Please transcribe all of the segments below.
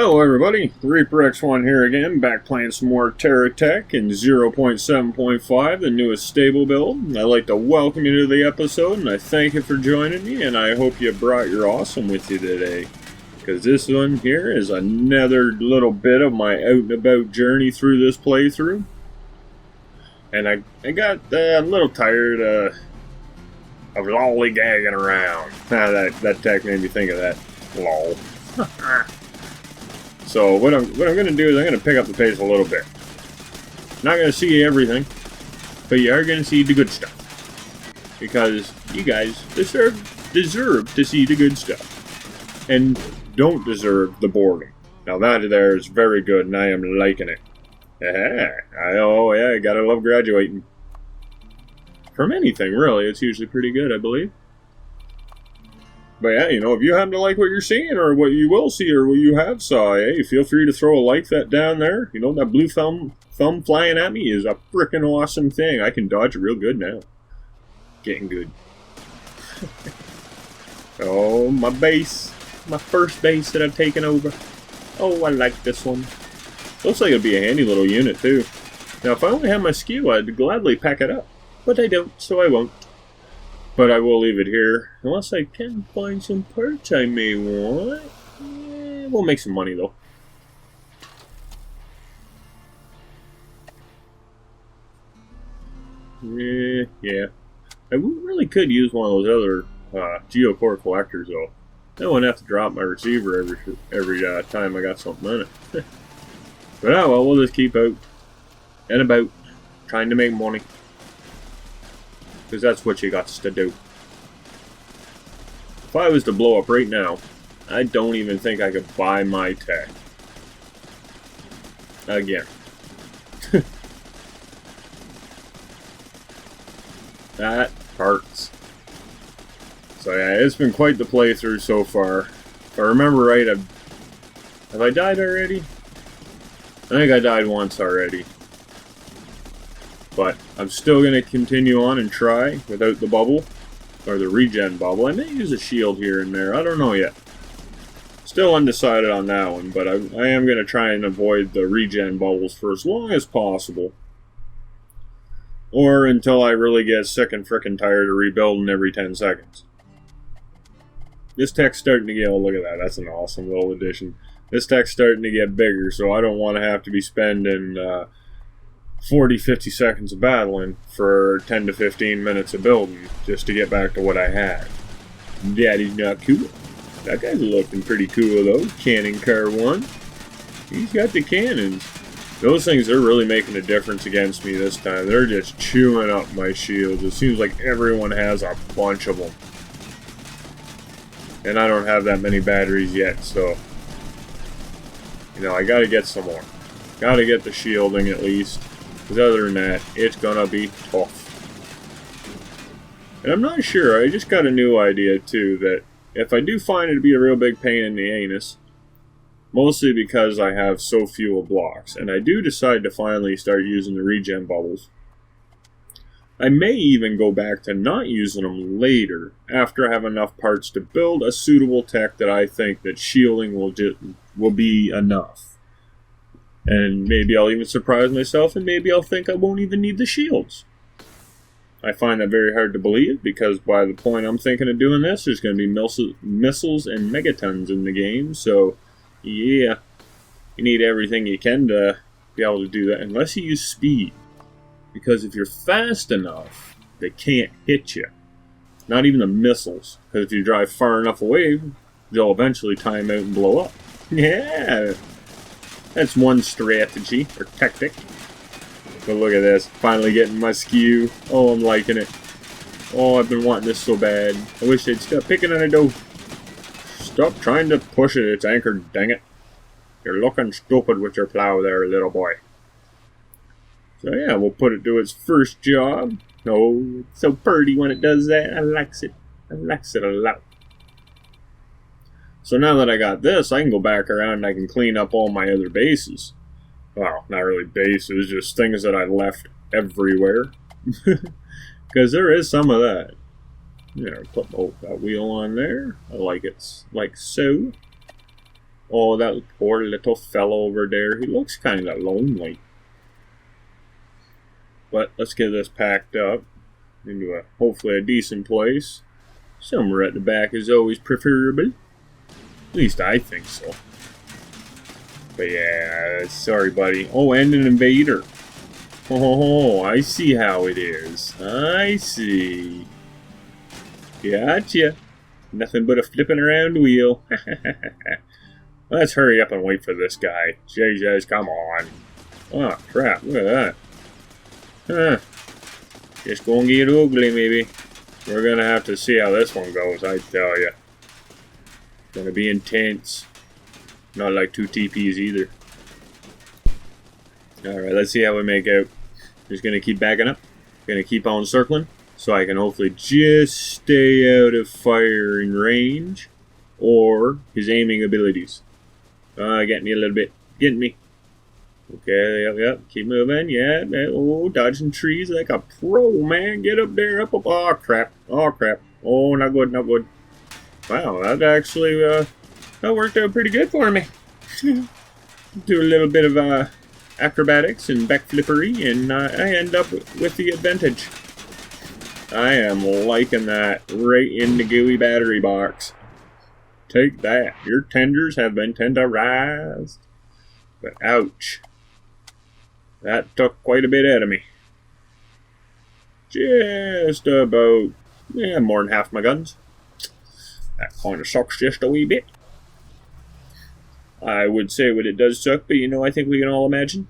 Hello everybody, Reaper X1 here again, back playing some more Terra Tech in 0.7.5, the newest stable build. I'd like to welcome you to the episode, and I thank you for joining me, and I hope you brought your awesome with you today. Because this one here is another little bit of my out-and-about journey through this playthrough. And I got a little tired of lollygagging around. That tech made me think of that. Lol. So what I'm going to do is I'm going to pick up the pace a little bit. Not going to see everything, but you are going to see the good stuff. Because you guys deserve to see the good stuff. And don't deserve the boredom. Now that there is very good and I am liking it. Oh yeah, gotta love graduating. From anything really, it's usually pretty good, I believe. But yeah, you know, if you happen to like what you're seeing, or what you will see, or what you have saw, hey, feel free to throw a like that down there. You know, that blue thumb flying at me is a freaking awesome thing. I can dodge it real good now. Getting good. Oh, my base. My first base that I've taken over. Oh, I like this one. Looks like it'll be a handy little unit, too. Now, if I only had my skew, I'd gladly pack it up. But I don't, so I won't. But I will leave it here. Unless I can find some parts I may want. We'll make some money, though. Yeah. I really could use one of those other geocore collectors, though. I wouldn't have to drop my receiver every time I got something in it. But oh well, we'll just keep out and about, trying to make money. Because that's what you got to do. If I was to blow up right now, I don't even think I could buy my tech. Again. That hurts. So yeah, it's been quite the playthrough so far. If I remember right, have I died already? I think I died once already. But I'm still going to continue on and try without the bubble, or the regen bubble. I may use a shield here and there, I don't know yet. Still undecided on that one, but I am going to try and avoid the regen bubbles for as long as possible. Or until I really get sick and frickin' tired of rebuilding every 10 seconds. This tech's starting to get, oh look at that, that's an awesome little addition. This tech's starting to get bigger, so I don't want to have to be spending 40-50 seconds of battling for 10 to 15 minutes of building just to get back to what I had. Daddy's not cool. That guy's looking pretty cool though. Cannon Car 1. He's got the cannons. Those things are really making a difference against me this time. They're just chewing up my shields. It seems like everyone has a bunch of them. And I don't have that many batteries yet, so you know, I gotta get some more. Gotta get the shielding at least. Because other than that, it's gonna be tough. And I'm not sure, I just got a new idea too, that if I do find it to be a real big pain in the anus, mostly because I have so few blocks, and I do decide to finally start using the regen bubbles, I may even go back to not using them later, after I have enough parts to build a suitable tech that I think that shielding will be enough. And maybe I'll even surprise myself, and maybe I'll think I won't even need the shields. I find that very hard to believe, because by the point I'm thinking of doing this, there's going to be missiles and megatons in the game, so yeah, you need everything you can to be able to do that, unless you use speed. Because if you're fast enough, they can't hit you. Not even the missiles, because if you drive far enough away, they'll eventually time out and blow up. Yeah! That's one strategy, or tactic. But look at this, finally getting my skew. Oh, I'm liking it. Oh, I've been wanting this so bad. I wish they'd stop picking on it though. Stop trying to push it, it's anchored, dang it. You're looking stupid with your plow there, little boy. So yeah, we'll put it to its first job. Oh, it's so pretty when it does that. I likes it. I likes it a lot. So now that I got this, I can go back around and I can clean up all my other bases. Well, not really bases, just things that I left everywhere. Because there is some of that. You know, put that wheel on there. I like it like so. Oh, that poor little fellow over there. He looks kind of lonely. But let's get this packed up into hopefully a decent place. Somewhere at the back is always preferable. At least I think so. But yeah, sorry, buddy. Oh, and an invader. Oh, I see how it is. I see. Gotcha. Nothing but a flipping around wheel. Let's hurry up and wait for this guy. Jesus, come on. Oh, crap. Look at that. Huh. Just gonna get ugly, maybe. We're gonna have to see how this one goes, I tell ya. Gonna be intense. Not like 2 TPs either. Alright, let's see how we make out. Just gonna keep backing up. Gonna keep on circling. So I can hopefully just stay out of firing range. Or his aiming abilities. Getting me a little bit. Getting me. Okay, yep. Keep moving. Yeah. Oh, dodging trees like a pro, man. Get up there. Up. Oh, crap. Oh, crap. Oh, not good. Not good. Wow, that actually, that worked out pretty good for me. Do a little bit of, acrobatics and backflippery, and I end up with the advantage. I am liking that right in the gooey battery box. Take that. Your tenders have been tenderized. But ouch. That took quite a bit out of me. Just about, yeah, more than half my guns. That kind of sucks just a wee bit. I would say what it does suck, but you know, I think we can all imagine.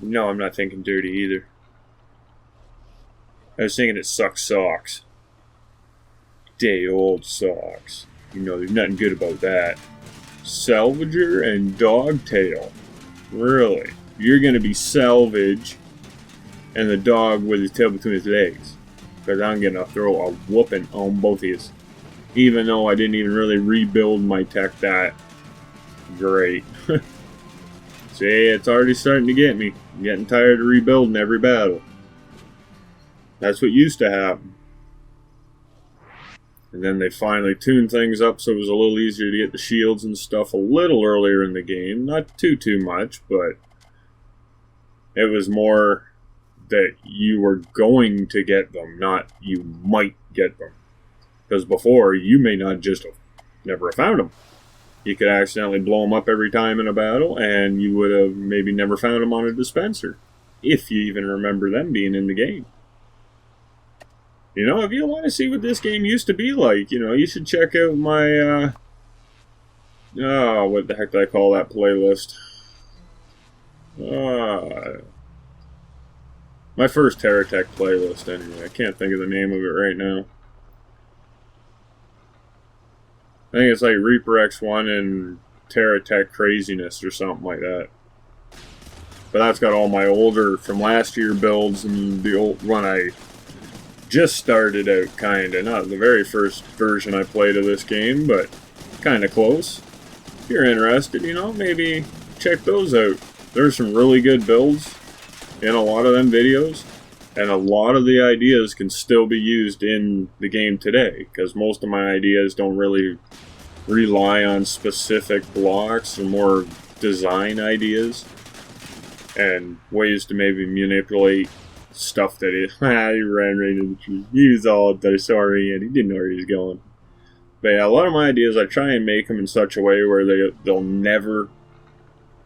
No, I'm not thinking dirty either. I was thinking it sucks socks. Day old socks. You know, there's nothing good about that. Salvager and Dogtail. Really? You're going to be Salvage and the dog with his tail between his legs. Because I'm going to throw a whooping on both of you. Even though I didn't even really rebuild my tech that great. See, it's already starting to get me. I'm getting tired of rebuilding every battle. That's what used to happen. And then they finally tuned things up so it was a little easier to get the shields and stuff a little earlier in the game. Not too much, but it was more that you were going to get them, not you might get them. Because before, you may not just have never found them. You could accidentally blow them up every time in a battle, and you would have maybe never found them on a dispenser. If you even remember them being in the game. You know, if you want to see what this game used to be like, you know, you should check out my, what the heck did I call that playlist? My first Terra Tech playlist, anyway. I can't think of the name of it right now. I think it's like Reaper X1 and Terra Tech Craziness or something like that. But that's got all my older, from last year builds and the old one I just started out, kinda. Not the very first version I played of this game, but kinda close. If you're interested, you know, maybe check those out. There's some really good builds in a lot of them videos, and a lot of the ideas can still be used in the game today, because most of my ideas don't really rely on specific blocks or more design ideas and ways to maybe manipulate stuff that he ran right into the tree. He was all disoriented. He didn't know where he was going. But yeah, a lot of my ideas, I try and make them in such a way where they'll never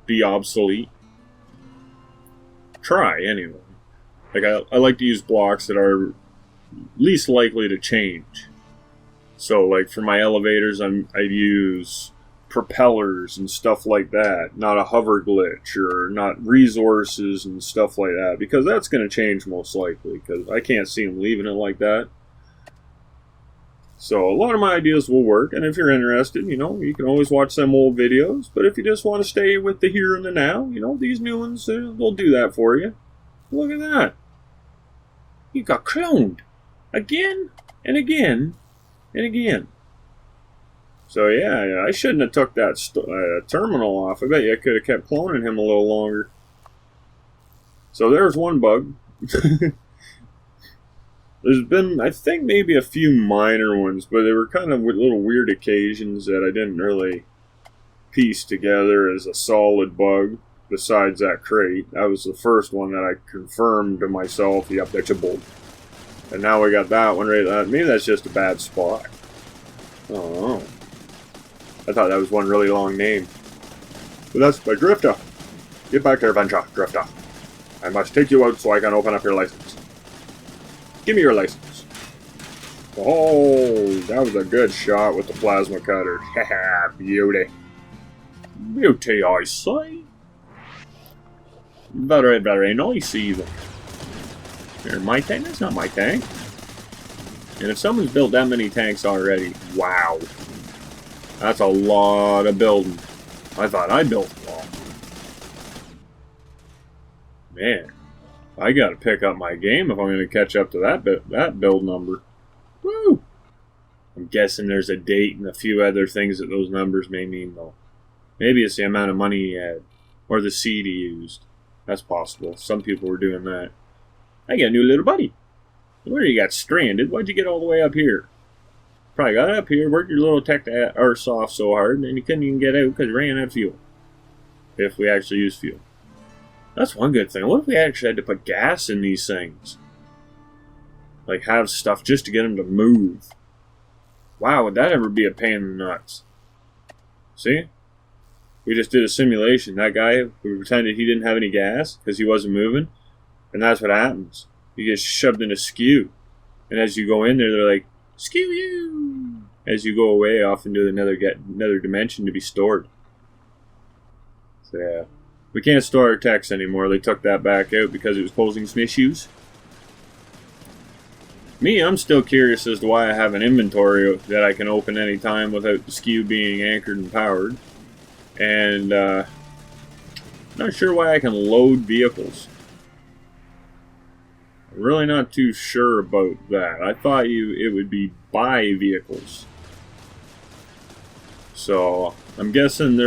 be obsolete. Try, anyway. Like, I like to use blocks that are least likely to change. So, like, for my elevators, I use propellers and stuff like that, not a hover glitch, or not resources and stuff like that, because that's going to change most likely, because I can't see them leaving it like that. So a lot of my ideas will work, and if you're interested, you know, you can always watch some old videos, but if you just want to stay with the here and the now, you know, these new ones, they'll do that for you. Look at that. You got cloned. Again, and again, and again. So yeah, I shouldn't have took that terminal off. I bet you I could have kept cloning him a little longer. So there's one bug. There's been, I think, maybe a few minor ones, but they were kind of little weird occasions that I didn't really piece together as a solid bug. Besides that crate, that was the first one that I confirmed to myself, yep, that's a bug. And now we got that one right there. Maybe that's just a bad spot. I don't know. I thought that was one really long name. But that's my Drifter. Get back there, Venture, Drifter. I must take you out so I can open up your license. Give me your license. Oh, that was a good shot with the plasma cutter. Haha, beauty. Beauty, I say. Very, very nice, even. Here, my tank? That's not my tank. And if someone's built that many tanks already, wow. That's a lot of building. I thought I built a lot. Man, I gotta pick up my game if I'm gonna catch up to that build number. Woo! I'm guessing there's a date and a few other things that those numbers may mean, though. Maybe it's the amount of money he had, or the seed he used. That's possible. Some people were doing that. I got a new little buddy. Where you got stranded? Why'd you get all the way up here? Probably got up here, worked your little tech or soft so hard, and you couldn't even get out because you ran out of fuel. If we actually use fuel. That's one good thing. What if we actually had to put gas in these things? Like have stuff just to get them to move. Wow, would that ever be a pain in the nuts? See? We just did a simulation. That guy who pretended he didn't have any gas because he wasn't moving. And that's what happens. You get shoved in a skew. And as you go in there, they're like, skew you! As you go away off into another dimension to be stored. So yeah. We can't store our text anymore. They took that back out because it was posing some issues. Me, I'm still curious as to why I have an inventory that I can open anytime without the skew being anchored and powered. And not sure why I can load vehicles. I'm really not too sure about that. I thought it would be buy vehicles. So I'm guessing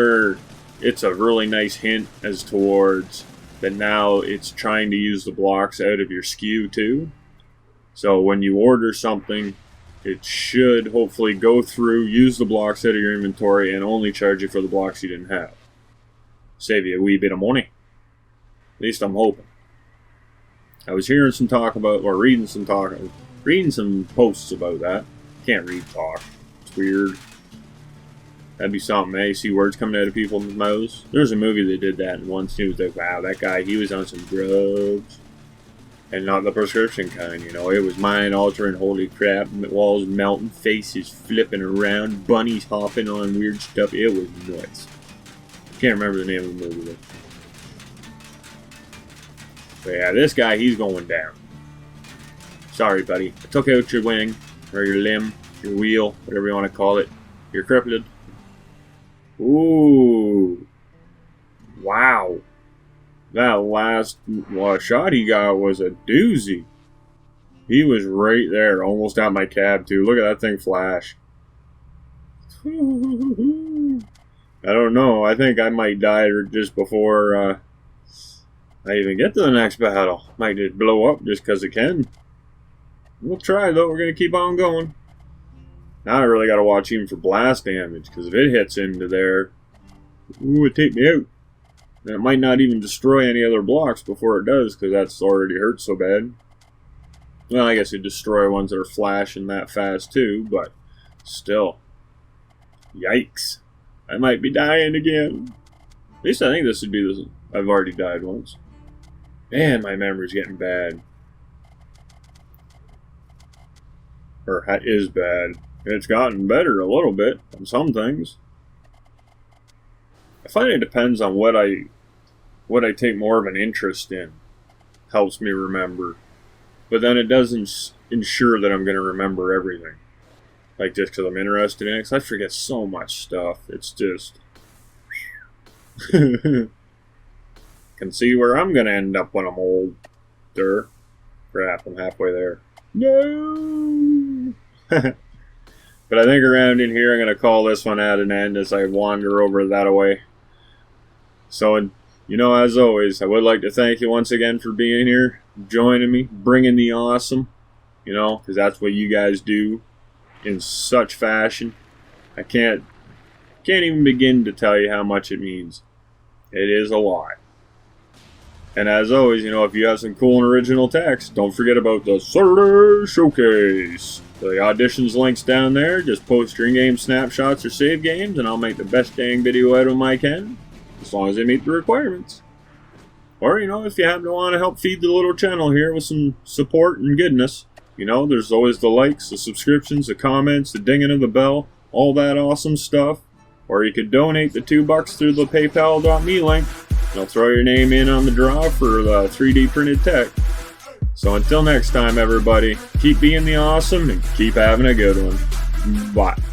it's a really nice hint as towards that now it's trying to use the blocks out of your skew too. So when you order something, it should hopefully go through, use the blocks out of your inventory, and only charge you for the blocks you didn't have. Save you a wee bit of money. At least I'm hoping. I was hearing some talk about, or reading some posts about that. Can't read talk. It's weird. That'd be something, eh? See words coming out of people's mouths. There's a movie that did that, and once it was like, wow, that guy, he was on some drugs. And not the prescription kind, you know. It was mind-altering, holy crap. Walls melting, faces flipping around, bunnies hopping on weird stuff. It was nuts. Can't remember the name of the movie, though. But yeah, this guy, he's going down. Sorry, buddy. I took out your wing, or your limb, your wheel, whatever you want to call it. You're crippled. Ooh. Wow. That last shot he got was a doozy. He was right there, almost at my cab, too. Look at that thing flash. I don't know. I think I might die just before I even get to the next battle. Might just blow up just because it can. We'll try, though. We're going to keep on going. Now I really got to watch even for blast damage, because if it hits into there, ooh, it'd take me out. And it might not even destroy any other blocks before it does, because that's already hurt so bad. Well, I guess it'd destroy ones that are flashing that fast too, but still. Yikes. I might be dying again. At least I think this would be this. I've already died once. Man, my memory's getting bad. Or is bad. It's gotten better a little bit on some things. I find it depends on what I take more of an interest in. Helps me remember. But then it doesn't ensure that I'm going to remember everything. Like just because I'm interested in it. Because I forget so much stuff. It's just... Can see where I'm going to end up when I'm older. Crap, I'm halfway there. No! But I think around in here I'm going to call this one at an end as I wander over that way. So, you know, as always, I would like to thank you once again for being here, joining me, bringing the awesome. you know, because that's what you guys do in such fashion. I can't even begin to tell you how much it means. It is a lot. And as always, you know, if you have some cool and original text, don't forget about the Saturday Showcase. The auditions link's down there. Just post your in-game snapshots or save games, and I'll make the best dang video out of them I can, as long as they meet the requirements. Or, you know, if you happen to want to help feed the little channel here with some support and goodness, you know, there's always the likes, the subscriptions, the comments, the dinging of the bell, all that awesome stuff. Or you could donate the $2 through the paypal.me link. And I'll throw your name in on the draw for the 3D printed tech. So until next time, everybody, keep being the awesome and keep having a good one. Bye.